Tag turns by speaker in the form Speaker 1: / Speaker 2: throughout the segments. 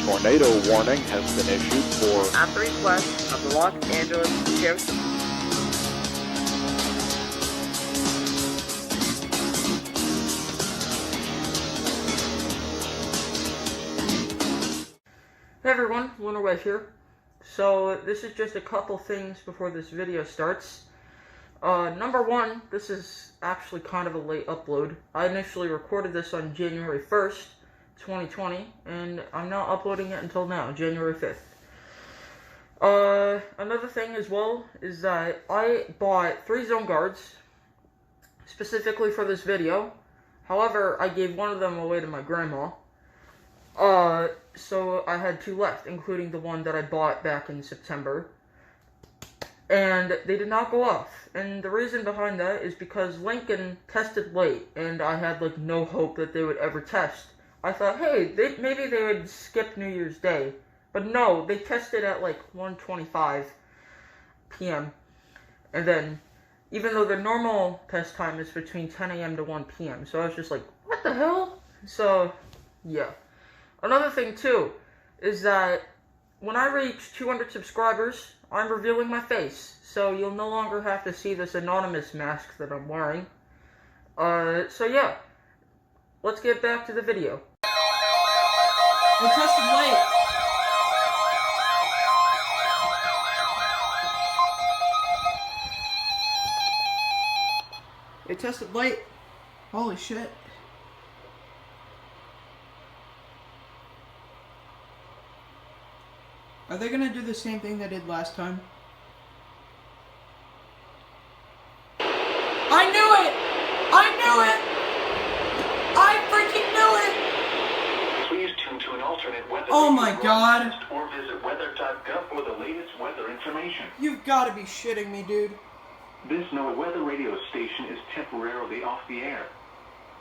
Speaker 1: tornado warning has been issued for...
Speaker 2: At the request of the Los Angeles Sheriff's Department. Hey everyone, Lunar Wave here. So this is just a couple things before this video starts. Number one, this is actually kind of a late upload. I initially recorded this on January 1st, 2020, and I'm not uploading it until now, January 5th. Another thing as well is that I bought 3 zone guards specifically for this video. However, I gave one of them away to my grandma. So I had 2 left, including the one that I bought back in September. And they did not go off. And the reason behind that is because Lincoln tested late, and I had, like, no hope that they would ever test. I thought, hey, maybe they would skip New Year's Day. But no, they tested at, like, 1:25 p.m. And then, even though the normal test time is between 10 a.m. to 1 p.m. So I was just like, what the hell? So, yeah. Another thing, too, is that when I reach 200 subscribers, I'm revealing my face. So you'll no longer have to see this anonymous mask that I'm wearing. So yeah. Let's get back to the video.
Speaker 3: We tested late. It tested late. Holy shit. Are they gonna do the same thing they did last time? I knew it! I knew it! I freaking knew it!
Speaker 4: Please tune to an alternate weather.
Speaker 3: Oh my god!
Speaker 4: Or visit weather.gov for the latest weather information.
Speaker 3: You've gotta be shitting me, dude.
Speaker 4: This NOAA weather radio station is temporarily off the air.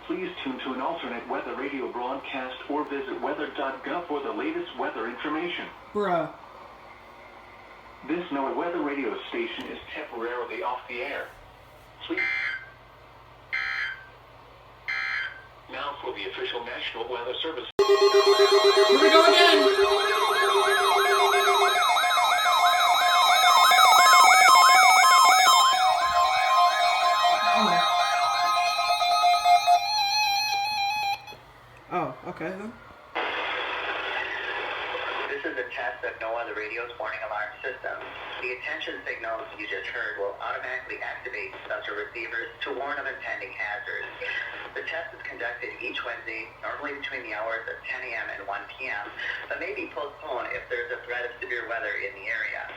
Speaker 4: Please tune to an alternate weather radio broadcast or visit weather.gov for the latest weather information.
Speaker 3: Bruh.
Speaker 4: This NOAA weather radio station is temporarily off the air. Please. Now for the official National Weather Service.
Speaker 3: Here we go again! Oh, okay then.
Speaker 5: This is a test of NOAA, the radio's warning alarm system. The attention signals you just heard will automatically activate sensor receivers to warn of impending hazards. The test is conducted each Wednesday, normally between the hours of 10 a.m. and 1 p.m., but may be postponed if there's a threat of severe weather in the area.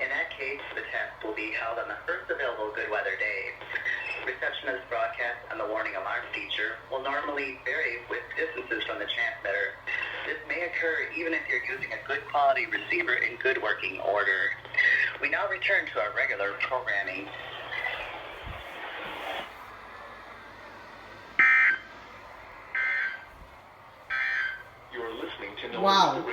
Speaker 5: In that case, the test will be held on the first available good weather day. Reception of this broadcast and the warning alarm feature will normally vary with distances from the transmitter. This may occur even if you're using a good quality receiver in good working order. We now return to our regular programming.
Speaker 4: You're listening to NOAA
Speaker 3: Wow.
Speaker 4: Weather